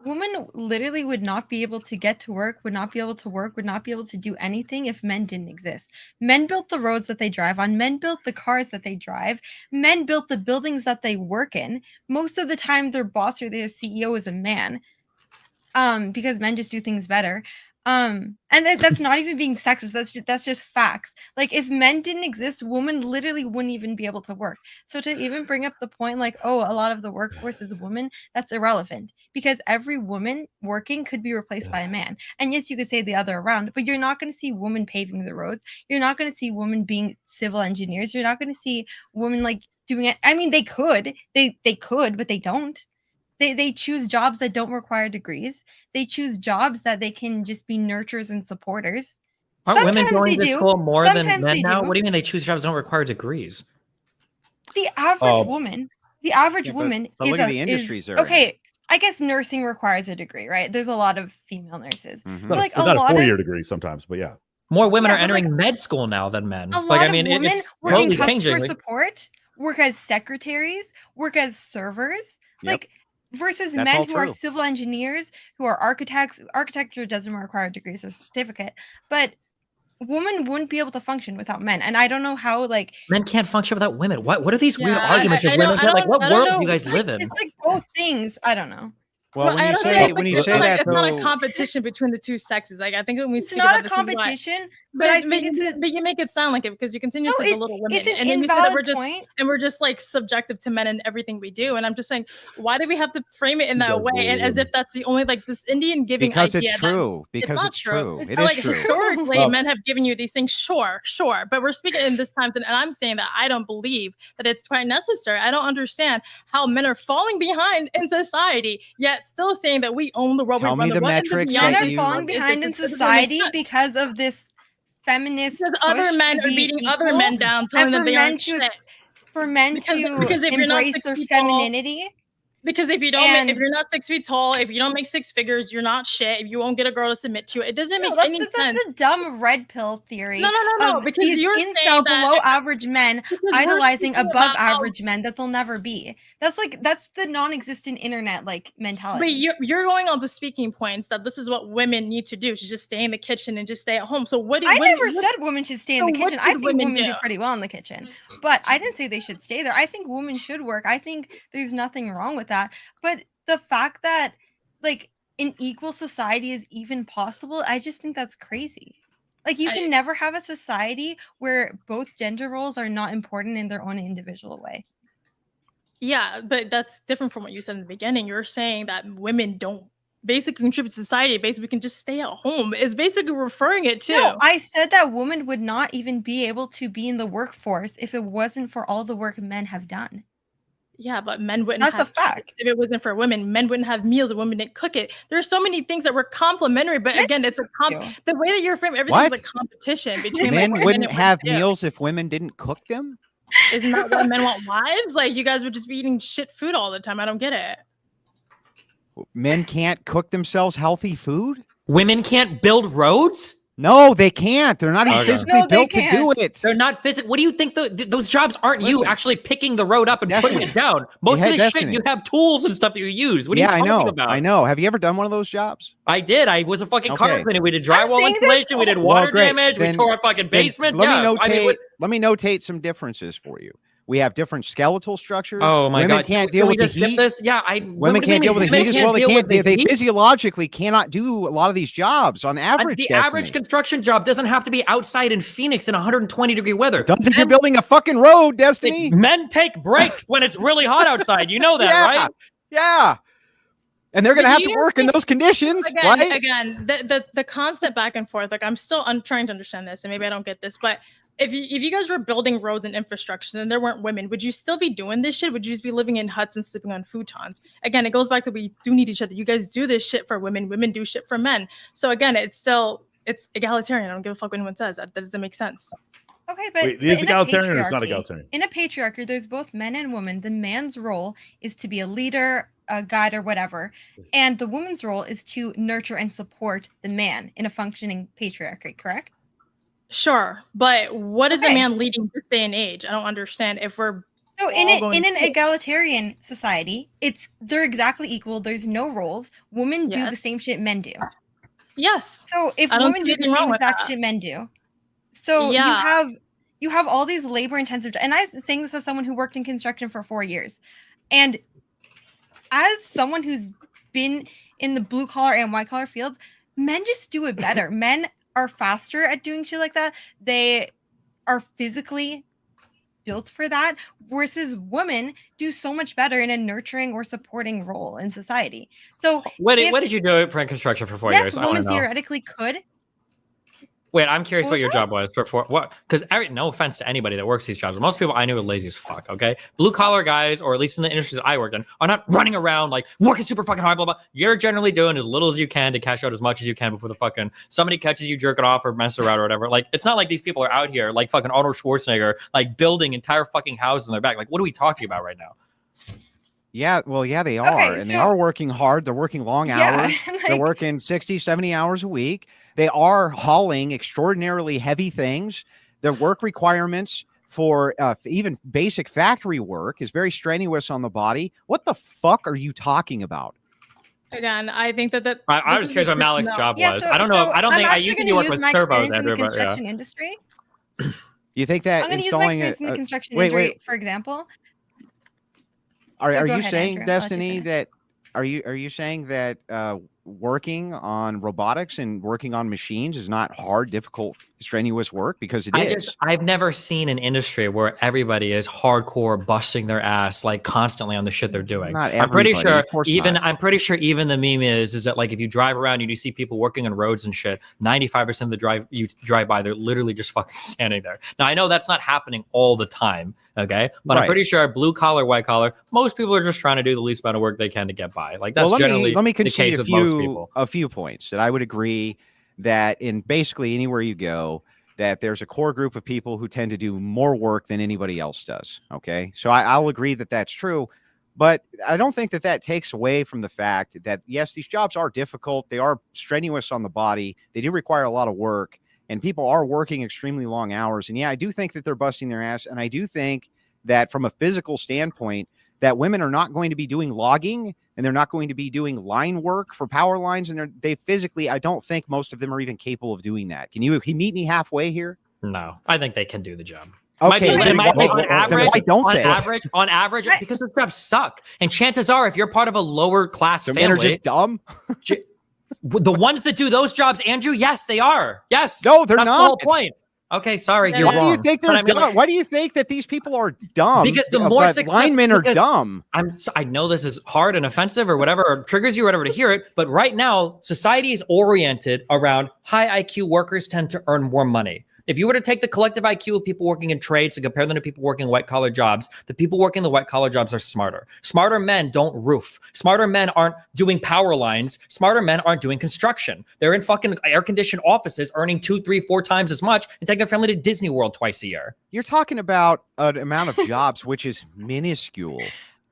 Women literally would not be able to get to work, would not be able to work, would not be able to do anything if men didn't exist. Men built the roads that they drive on. Men built the cars that they drive. Men built the buildings that they work in. Most of the time, their boss or their CEO is a man, because men just do things better. That's not even being sexist. That's just facts. Like if men didn't exist, women literally wouldn't even be able to work. So to even bring up the point like, oh, a lot of the workforce is women, that's irrelevant because every woman working could be replaced by a man. And yes, you could say the other around, but you're not going to see women paving the roads. You're not going to see women being civil engineers. You're not going to see women like doing it. I mean, they could, but they don't. They choose jobs that don't require degrees. They choose jobs that they can just be nurturers and supporters. Aren't women Sometimes going they to do. school more than Sometimes men they now? do. What do you mean they choose jobs that don't require degrees? The average woman, but look at the industries they're in. okay. I guess nursing requires a degree, right? There's a lot of female nurses. Mhm. But like It's not a 4-year degree sometimes, but yeah. More women Yeah, are but, entering med school now than men. A lot Like, I of mean, women it's work in totally customer changing. support, work as secretaries, work as servers, Yep. like versus That's men all who are true. civil engineers, who are architects. Architecture doesn't require degrees, a certificate, but women wouldn't be able to function without men. And I don't know how like Men can't function without women. What are these weird Yeah, arguments of I women? don't- Like, what I don't world know. do you guys live in? it's like both things. I don't know. Well, Well, when I you don't say think when you it's say not that it's not a though, competition between the two sexes. Like I think when we It's speak not about a this is why- competition, but I think but you make it sound like it because you continue No, to it- belittle women, it's an and then you say that invalid point. we're just like subjective to men in everything we do. And I'm just saying, why do we have to frame it in She that does way, bully and as women. if that's the only like this Indian giving because idea it's that true. Because not it's true. It It's is like true. historically, Well- men have given you these things. Sure, but we're speaking in this time, and I'm saying that I don't believe that it's quite necessary. I don't understand how men are falling behind in society, yet still saying that we own the world. Tell we run me the world, and metrics beyond that Men are you- falling it- behind in it doesn't make society sense. because of this feminist Because push other men to are be beating equal, other men down, telling and them for they men aren't to shit. Because if you're not embrace 6 their feet tall, femininity. Because if you don't, And- if you're not 6 feet tall, if you don't make six figures, you're not shit. If you won't get a girl to submit to you, it doesn't make any sense. That's the dumb red pill theory. No, of because these you're saying incel that- below average men because we're idolizing speaking above about how- average men that they'll never be. That's the non-existent internet like mentality. But you're going on the speaking points that this is what women need to do, to just stay in the kitchen and just stay at home. So what do I what- never what- said women should stay in so the what kitchen. should I think women women do do? pretty well in the kitchen, but I didn't say they should stay there. I think women should work. I think there's nothing wrong with that. But the fact that like an equal society is even possible, I just think that's crazy. Like you can never have a society where both gender roles are not important in their own individual way. Yeah, but that's different from what you said in the beginning. You're saying that women don't basically contribute to society. Basically, we can just stay at home. Is basically referring it to. No, I said that women would not even be able to be in the workforce if it wasn't for all the work men have done. Yeah, but men wouldn't That's have a fact. kids if it wasn't for women. Men wouldn't have meals if women didn't cook it. There's so many things that were complementary, but Men again, it's a do. the way that you're framing everything is What? a competition between Men like, wouldn't and have women do. meals if women didn't cook them. Isn't that why men want wives? Like you guys would just be eating shit food all the time. I don't get it. Men can't cook themselves healthy food. Women can't build roads? No, they can't. They're not even Okay. physically No, they built to do it. They're not physical. What do you think? Those jobs aren't you Listen. actually picking the road up and putting Destiny. it down. Most had of this shit, Destiny. you have tools and stuff that you use. What are Yeah, you I talking know. about? I know. Have you ever done one of those jobs? I did. I was a fucking Okay. carpenter. We did I'm drywall saying this- insulation. We did Well, water great. damage. Then- we tore a fucking Then basement. Let Yeah, me notate. I mean, let me notate some differences for you. We have different skeletal structures. oh my Women god! can't Can deal we with the just skip heat. this? Yeah, Women what do you can't deal with the mean heat as women well. They deal can't. with the They heat? physiologically cannot do a lot of these jobs on average. The Destiny. average construction job doesn't have to be outside in Phoenix in 120-degree weather. Doesn't if you're Men- building a fucking road, Destiny? Men take breaks when it's really hot outside. You know that, Yeah. right? Yeah. And they're But gonna have you to don't work in think- those conditions, Again, right? the constant back and forth. Like I'm trying to understand this, and maybe I don't get this, but if you guys were building roads and infrastructure and there weren't women, would you still be doing this shit? Would you just be living in huts and sleeping on futons? Again, it goes back to we do need each other. You guys do this shit for women. Women do shit for men. So again, it's egalitarian. I don't give a fuck what anyone says. That doesn't make sense. Okay, but Wait, it is in a egalitarian or it's not patriarchy- egalitarian? In a patriarchy, there's both men and women. The man's role is to be a leader, a guide, or whatever, and the woman's role is to nurture and support the man in a functioning patriarchy. Correct? Sure, but what is a Okay. man leading this day and age? I don't understand. If we're So all going in an to- egalitarian society, they're exactly equal. There's no roles. Women do the Yes. same shit men do. yes, So if I don't women see do the anything wrong same with exact that. shit men do, so Yeah. you have all these labor intensive, and I'm saying this as someone who worked in construction for 4 years, and as someone who's been in the blue collar and white collar fields, Men just do it better. Men are faster at doing shit like that. They are physically built for that, versus women do so much better in a nurturing or supporting role in society. So What did you do for construction for 4 years? yes, women theoretically could. Wait, I'm curious What what was your that? job was for what? Because no offense to anybody that works these jobs, most people I knew were lazy as fuck. Okay, blue collar guys, or at least in the industries I worked in, are not running around like working super fucking hard. Blah blah. You're generally doing as little as you can to cash out as much as you can before the fucking somebody catches you jerking off or messing around or whatever. Like, it's not like these people are out here like fucking Arnold Schwarzenegger, like building entire fucking houses on their back. Like, what are we talking about right now? Yeah, well, yeah, they are. Okay, and so- they are working hard. They're working long hours. They're like, working 60, 70 hours a week. They are hauling extraordinarily heavy things. Their work requirements for even basic factory work is very strenuous on the body. What the fuck are you talking about? Again, I think that I was curious what Malik's job yeah, was. so, I don't know. so I don't I'm think I actually used to gonna work use with my turbos, experience in Andrew, the but yeah. construction industry. You think that I'm going to use my installing experience in the construction wait, industry, wait. for example. Are Go you ahead, saying, Andrew. I'll let you Destiny, finish. that are you saying that working on robotics and working on machines is not hard, difficult, strenuous work? Because it is. I've never seen an industry where everybody is hardcore busting their ass like constantly on the shit they're doing. Not I'm pretty everybody, sure of course even not. I'm pretty sure even the meme is that like if you drive around and you see people working on roads and shit, 95% of the drive you drive by, they're literally just fucking standing there. Now I know that's not happening all the time, okay? But I'm Right. pretty sure blue collar, white collar, most people are just trying to do the least amount of work they can to get by. Like that's Well, generally let me the concede case with most people. a few points that I would agree that in basically anywhere you go, that there's a core group of people who tend to do more work than anybody else does. Okay. So I'll agree that that's true, but I don't think that that takes away from the fact that, yes, these jobs are difficult. They are strenuous on the body. They do require a lot of work, and people are working extremely long hours. And yeah, I do think that they're busting their ass. And I do think that from a physical standpoint, that women are not going to be doing logging, and they're not going to be doing line work for power lines. And they physically, I don't think most of them are even capable of doing that. Can you meet me halfway here? No, I think they can do the job. Okay, on then average, because those jobs suck. And chances are, if you're part of a lower class the men are family, just dumb. the ones that do those jobs, Andrew, yes, they are. Yes, No, they're that's not. the whole point. Okay, sorry, you're Why wrong. do you think But they're I mean, dumb? Why do you think that these people are dumb? Because the more but successful linemen are dumb. I know this is hard and offensive or whatever, or triggers you or whatever to hear it, but right now, society is oriented around high IQ workers tend to earn more money. If you were to take the collective IQ of people working in trades and compare them to people working white collar jobs, the people working the white collar jobs are smarter. Smarter men don't roof. Smarter men aren't doing power lines. Smarter men aren't doing construction. They're in fucking air conditioned offices earning 2, 3, 4 times as much and take their family to Disney World twice a year. You're talking about an amount of jobs which is minuscule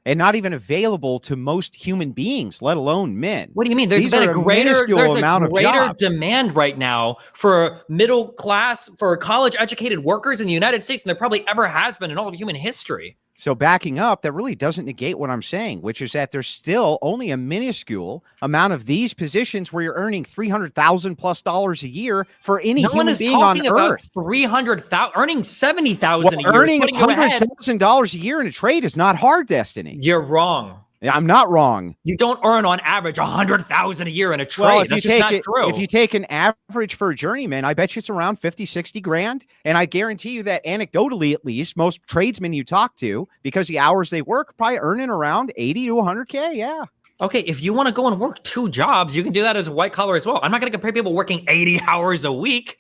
and not even available to most human beings, let alone men. What do you mean? There's These been are a greater amount of jobs. demand right now for middle class, for college educated workers in the United States than there probably ever has been in all of human history. So backing up, that really doesn't negate what I'm saying, which is that there's still only a minuscule amount of these positions where you're earning $300,000+ a year for any human being on Earth. 300,000, earning 70,000 a year. Earning $100,000 a year in a trade is not hard, Destiny. You're wrong. I'm not wrong. You don't earn on average 100,000 a year in a trade. Well, if That's you just take not true. If you take an average for a journeyman, I bet you it's around 50, 60 grand. And I guarantee you that anecdotally, at least, most tradesmen you talk to, because the hours they work, probably earning around 80 to 100K. Yeah. Okay, if you want to go and work 2 jobs, you can do that as a white collar as well. I'm not going to compare people working 80 hours a week.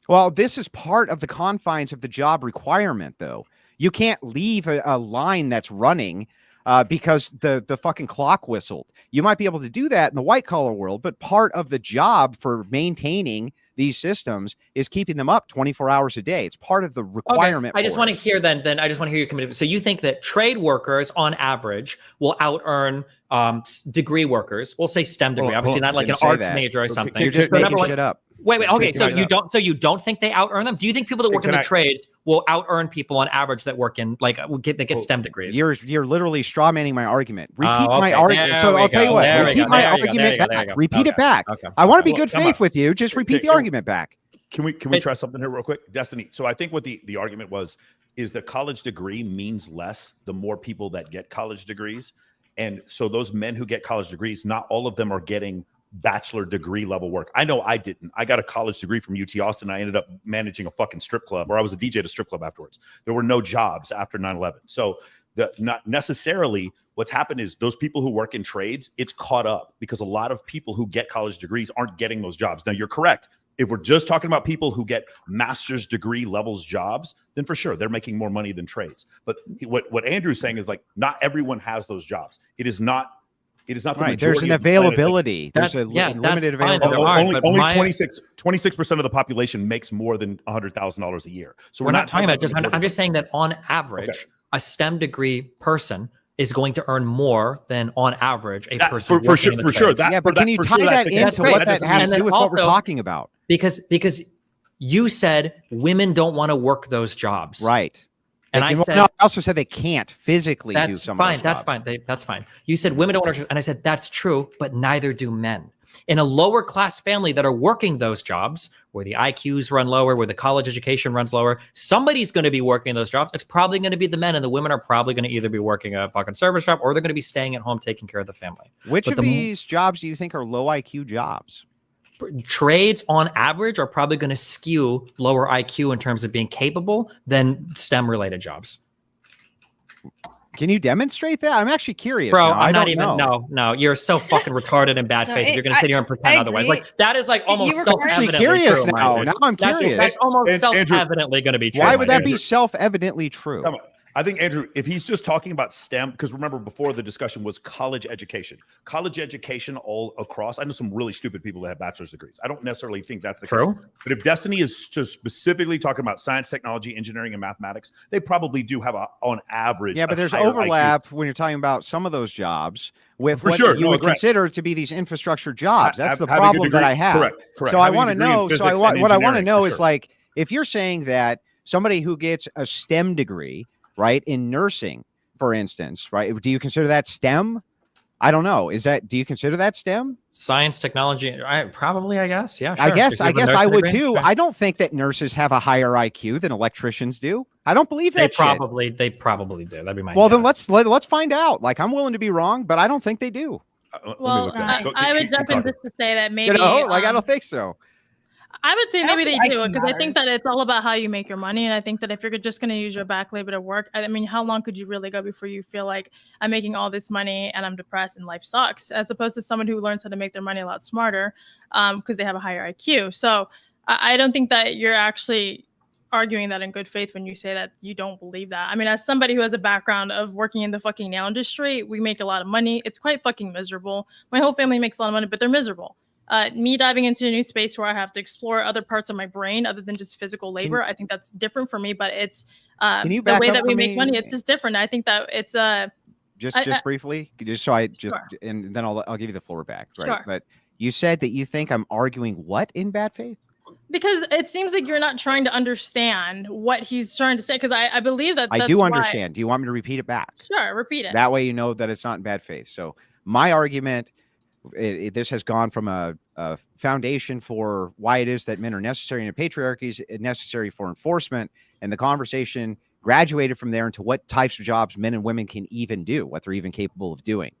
Well, this is part of the confines of the job requirement, though. You can't leave a line that's running because the fucking clock whistled. You might be able to do that in the white collar world, but part of the job for maintaining these systems is keeping them up 24 hours a day. It's part of the requirement. Okay. I just want to hear then I just want to hear your commitment. So you think that trade workers on average will out earn degree workers? We'll say STEM degree, obviously not like an arts major or something. You're just making shit up. Wait. Okay, so you don't think they out earn them? Do you think people that work in the trades will out earn people on average that work in that get STEM degrees? You're literally straw manning my argument. Repeat my argument. So I'll tell you what. Repeat my argument back. Repeat it back. I want to be good faith with you. Just repeat the argument back. Can we try something here real quick? Destiny. So I think what the argument is the college degree means less the more people that get college degrees. And so those men who get college degrees, not all of them are getting bachelor degree level work. I know I didn't. I got a college degree from UT Austin. I ended up managing a fucking strip club, or I was a DJ at a strip club afterwards. There were no jobs after 9/11. So not necessarily what's happened is those people who work in trades, it's caught up because a lot of people who get college degrees aren't getting those jobs. Now, you're correct. If we're just talking about people who get master's degree levels jobs, then for sure they're making more money than trades. But what Andrew's saying is like, not everyone has those jobs. It is not the right. There's an majority of the planet. availability. There's a limited availability. Only 26% of the population makes more than $100,000 a year. So we're not talking about just. I'm just saying that on average, a STEM degree person is going to earn more than on average a person for sure. But can you tie that into what that has to do with what we're talking about? Because you said women don't want to work those jobs, right? And I said, no, I also said they can't physically do some fine, of those that's fine. That's fine. You said women don't want to, and I said that's true, but neither do men. In a lower class family that are working those jobs, where the IQs run lower, where the college education runs lower, somebody's going to be working those jobs. It's probably going to be the men, and the women are probably going to either be working a fucking service job or they're going to be staying at home taking care of the family. Which of these jobs do you think are low IQ jobs? Trades on average are probably going to skew lower IQ in terms of being capable than STEM related jobs. Can you demonstrate that? I'm actually curious. Bro, now. I'm not even. No, you're so fucking retarded and bad faith. You're going to sit here and pretend otherwise. Like that is like almost self-evidently curious true. Now I'm curious. That's almost self-evidently going to be true. Why would that be self-evidently true? I think, Andrew, if he's just talking about STEM, because remember before the discussion was college education all across. I know some really stupid people that have bachelor's degrees. I don't necessarily think that's the case. But if Destiny is just specifically talking about science, technology, engineering, and mathematics, they probably do have on average. Yeah, but there's overlap when you're talking about some of those jobs with what you would consider to be these infrastructure jobs. That's the problem that I have. Correct. So I want to know. So what I want to know is like, if you're saying that somebody who gets a STEM degree, right, in nursing, for instance, right? Do you consider that STEM? I don't know. Do you consider that STEM? Science, technology, probably, I guess. Yeah, sure. I guess I would too. I don't think that nurses have a higher IQ than electricians do. I don't believe that. They probably do. That'd be my guess. Then let's find out. Like, I'm willing to be wrong, but I don't think they do. Well, I would jump in just to say that maybe I don't think so. I would say maybe they do, because I think that it's all about how you make your money. And I think that if you're just going to use your back labor to work, I mean, how long could you really go before you feel like I'm making all this money and I'm depressed and life sucks, as opposed to someone who learns how to make their money a lot smarter because they have a higher IQ. So I don't think that you're actually arguing that in good faith when you say that you don't believe that. I mean, as somebody who has a background of working in the fucking nail industry, we make a lot of money. It's quite fucking miserable. My whole family makes a lot of money, but they're miserable. Me diving into a new space where I have to explore other parts of my brain other than just physical labor, I think that's different for me, but it's the way that we make money, it's just different. I think that it's just briefly, and then I'll give you the floor back, right? Sure. But you said that you think I'm arguing what in bad faith? Because it seems like you're not trying to understand what he's trying to say, because I believe that I do understand. Do you want me to repeat it back? Sure, repeat it. That way you know that it's not in bad faith. So my argument, this has gone from a foundation for why it is that men are necessary in a patriarchy is necessary for enforcement, and the conversation graduated from there into what types of jobs men and women can even do, what they're even capable of doing.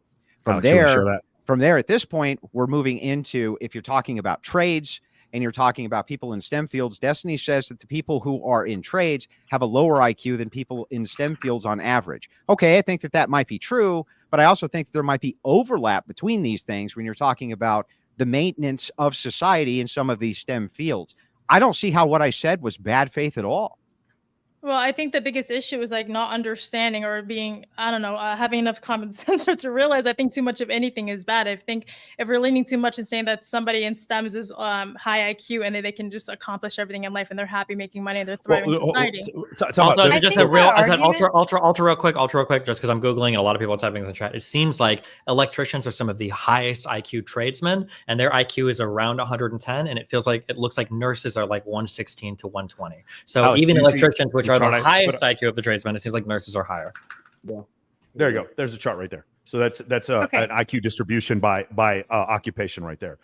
From there, at this point, we're moving into, if you're talking about trades and you're talking about people in STEM fields, Destiny says that the people who are in trades have a lower IQ than people in STEM fields on average. Okay, I think that might be true, but I also think that there might be overlap between these things when you're talking about the maintenance of society in some of these STEM fields. I don't see how what I said was bad faith at all. Well, I think the biggest issue is like not understanding or being, I don't know, having enough common sense or to realize I think too much of anything is bad. I think if we're leaning too much and saying that somebody in STEMs is high IQ and they can just accomplish everything in life and they're happy making money and they're thriving in society. Also, just I said ultra real quick, just because I'm Googling and a lot of people are typing in the chat. It seems like electricians are some of the highest IQ tradesmen and their IQ is around 110. And it looks like nurses are like 116 to 120. So Alex, even electricians, which are the highest IQ of the tradesmen, it seems like nurses are higher. Yeah. There you go. There's a chart right there. So that's an IQ distribution by occupation right there.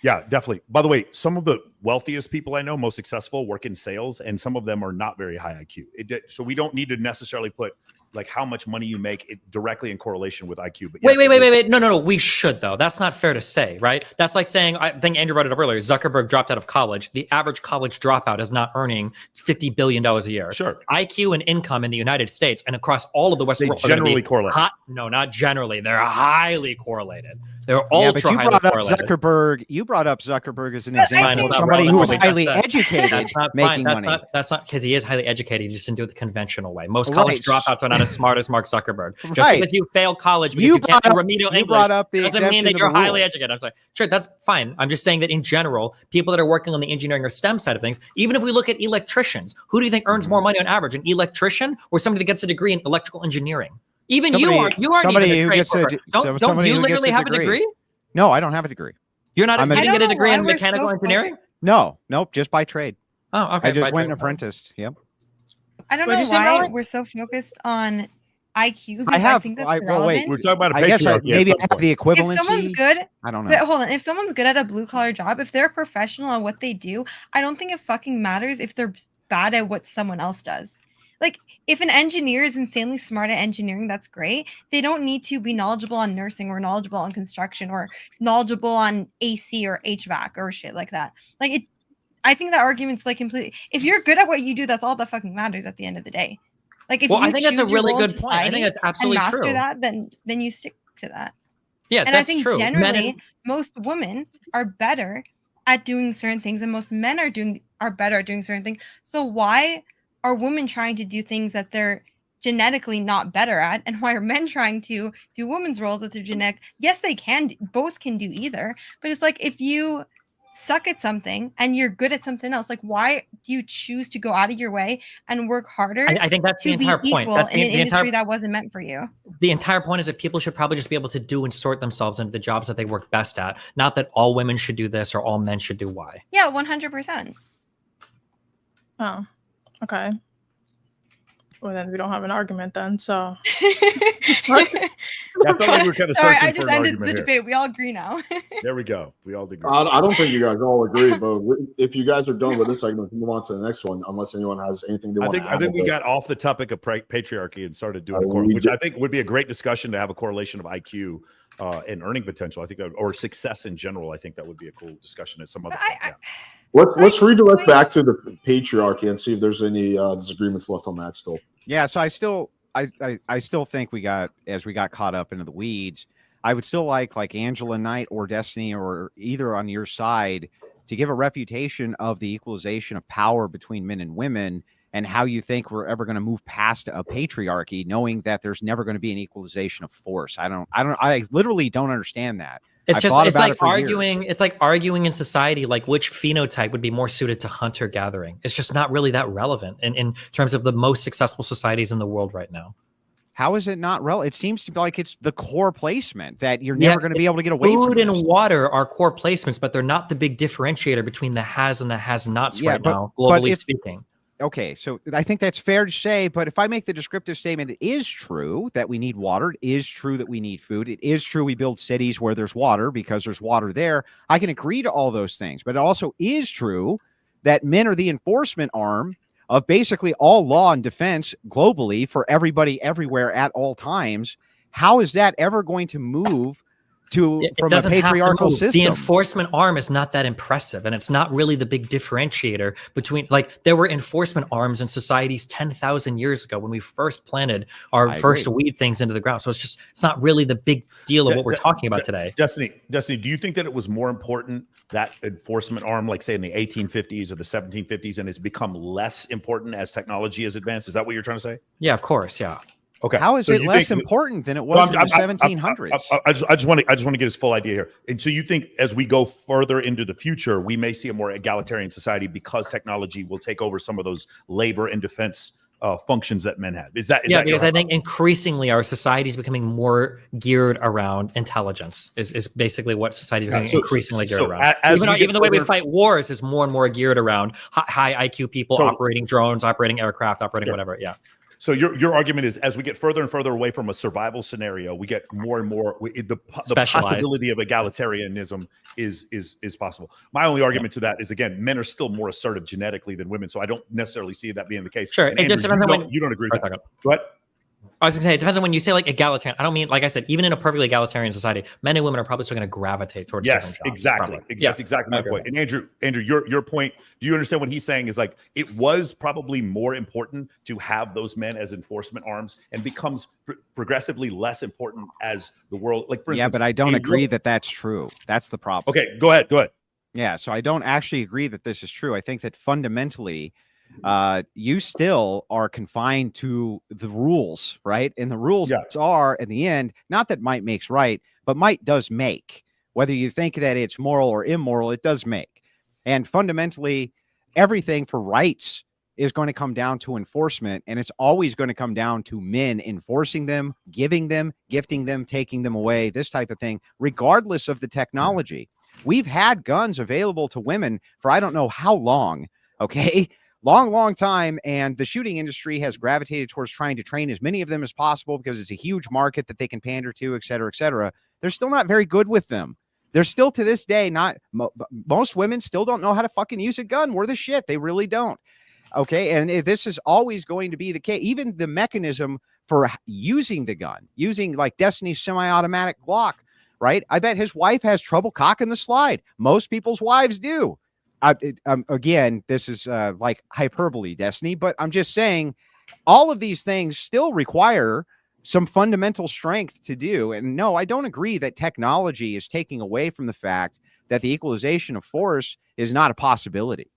Yeah, definitely. By the way, some of the wealthiest people I know, most successful, work in sales, and some of them are not very high IQ. So we don't need to necessarily put like how much money you make directly in correlation with IQ. But wait. No. We should, though. That's not fair to say, right? That's like saying, I think Andrew brought it up earlier, Zuckerberg dropped out of college. The average college dropout is not earning $50 billion a year. Sure. IQ and income in the United States and across all of the Western world generally correlate. No, not generally. They're highly correlated. They're but ultra you highly brought up correlated. Zuckerberg. You brought up Zuckerberg as an But I example think- of somebody who was That's highly not- educated That's not making fine. money. That's not because he is highly educated. He just didn't do it the conventional way. Most Right. college dropouts are not as smart as Mark Zuckerberg. Just Right. because you fail college because You you can't do brought up- remedial you English brought up the doesn't mean exemption that to you're the highly rule. educated. I'm sorry. Sure, that's fine. I'm just saying that in general, people that are working on the engineering or STEM side of things, even if we look at electricians, who do you think earns more money on average, an electrician or somebody that gets a degree in electrical engineering? Even you aren't somebody even a who trade gets a- worker. Don't somebody you who gets literally a have a degree. degree? No, I don't have a degree. You're not. I'm You a- didn't get a I don't degree know in why we're mechanical so engineering? Nope, just by trade. Oh, okay. I just by went and trade. apprenticed. Yep. I don't What'd know you say, why Molly? we're so focused on IQ I because I have. think that's well, wait. irrelevant. We're talking about a I guess patriarchy. maybe I at some have the point. If someone's equivalency. good, I don't know. but hold on, if someone's good at a blue collar job, if they're a professional at what they do, I don't think it fucking matters if they're bad at what someone else does. Like, if an engineer is insanely smart at engineering, that's great. They don't need to be knowledgeable on nursing or knowledgeable on construction or knowledgeable on AC or HVAC or shit like that. Like, I think that argument's like completely. If you're good at what you do, that's all that fucking matters at the end of the day. Like, if Well, you I think that's a choose your really role in good point. I think society that's absolutely and master true. that, then you stick to that. Yeah, And that's I think true. Men generally and- most women are better at doing certain things and most men are better at doing certain things. So why are women trying to do things that they're genetically not better at, and why are men trying to do women's roles that they're genetic? Yes, they can both can do either, but it's like if you suck at something and you're good at something else, like why do you choose to go out of your way and work harder I think that's the to be entire point. equal That's in an the industry entire that wasn't meant for you? the entire point is that people should probably just be able to do and sort themselves into the jobs that they work best at. Not that all women should do this or all men should do Y. Yeah, 100%. Oh, okay. Well, then we don't have an argument then. So I felt like we were kind of Sorry, searching I for just an ended argument the here. debate. We all agree now. There we go. We all agree. I don't think you guys all agree, but if you guys are done with this segment, we move on to the next one. Unless anyone has anything they want to add. I think we with it. got off the topic of patriarchy and started doing we which did. I think would be a great discussion to have a correlation of IQ and earning potential. I think that, or success in general. I think that would be a cool discussion at some other point. Yeah. Let's redirect back to the patriarchy and see if there's any disagreements left on that still. Yeah, so I still think we got caught up into the weeds. I would still like Angela Knight or Destiny or either on your side to give a refutation of the equalization of power between men and women and how you think we're ever going to move past a patriarchy, knowing that there's never going to be an equalization of force. I literally don't understand that. It's I've just thought it's about like it for years. arguing. It's like arguing in society, like which phenotype would be more suited to hunter gathering. It's just not really that relevant in terms of the most successful societies in the world right now. How is it not relevant? It seems to be like it's the core placement that you're never going to be able to get away from. Food and this. water are core placements, but they're not the big differentiator between the has and the has-nots Yeah, right but- now, but globally if- speaking. Okay, so I think that's fair to say, but if I make the descriptive statement, it is true that we need water. It is true that we need food. It is true we build cities where there's water because there's water there. I can agree to all those things, but it also is true that men are the enforcement arm of basically all law and defense globally for everybody everywhere at all times. How is that ever going to move from a doesn't have to patriarchal move. system? The enforcement arm is not that impressive, and it's not really the big differentiator between, like, there were enforcement arms in societies 10,000 years ago when we first planted our I first agree. weed things into the ground. So it's not really the big deal of what we're talking about today. Destiny, do you think that it was more important that enforcement arm, like say in the 1850s or the 1750s, and it's become less important as technology has advanced? Is that what you're trying to say? Yeah, of course. Yeah. Okay. How is So it you less think- important than it was in the 1700s? I just want to get his full idea here. And so you think as we go further into the future, we may see a more egalitarian society because technology will take over some of those labor and defense functions that men have. Is that Because I think increasingly our society is becoming more geared around intelligence. Is basically what society is becoming increasingly geared around. Even the way we fight wars is more and more geared around high IQ people operating drones, operating aircraft, operating whatever. Yeah. So your argument is as we get further and further away from a survival scenario, we get more and more the possibility of egalitarianism is possible. My only argument to that is, again, men are still more assertive genetically than women, so I don't necessarily see that being the case. Sure, And it just Andrew, depends on you don't agree with that. second. What? I was gonna say it depends on when you say like egalitarian. I don't mean, like I said, even in a perfectly egalitarian society, men and women are probably still going to gravitate towards different Yes, jobs. exactly. Probably. That's exactly my point. And Andrew, your point. Do you understand what he's saying? Is like it was probably more important to have those men as enforcement arms, and becomes progressively less important as the world. Like, for instance, but I don't agree that that's true. That's the problem. Okay, go ahead. Yeah, so I don't actually agree that this is true. I think that fundamentally, you still are confined to the rules, right? And the rules are, in the end, not that might makes right, but might does make. Whether you think that it's moral or immoral, it does make. And fundamentally, everything for rights is going to come down to enforcement, and it's always going to come down to men enforcing them, giving them, gifting them, taking them away, this type of thing, regardless of the technology. We've had guns available to women for I don't know how long, okay? Long time, and the shooting industry has gravitated towards trying to train as many of them as possible because it's a huge market that they can pander to, et cetera, et cetera. They're still not very good with them. They're still, to this day, not most women still don't know how to fucking use a gun. We're the shit. They really don't. Okay, and this is always going to be the case. Even the mechanism for using the gun, using like Destiny's semi-automatic Glock, right? I bet his wife has trouble cocking the slide. Most people's wives do. Again, this is like hyperbole, Destiny, but I'm just saying all of these things still require some fundamental strength to do. And no, I don't agree that technology is taking away from the fact that the equalization of force is not a possibility.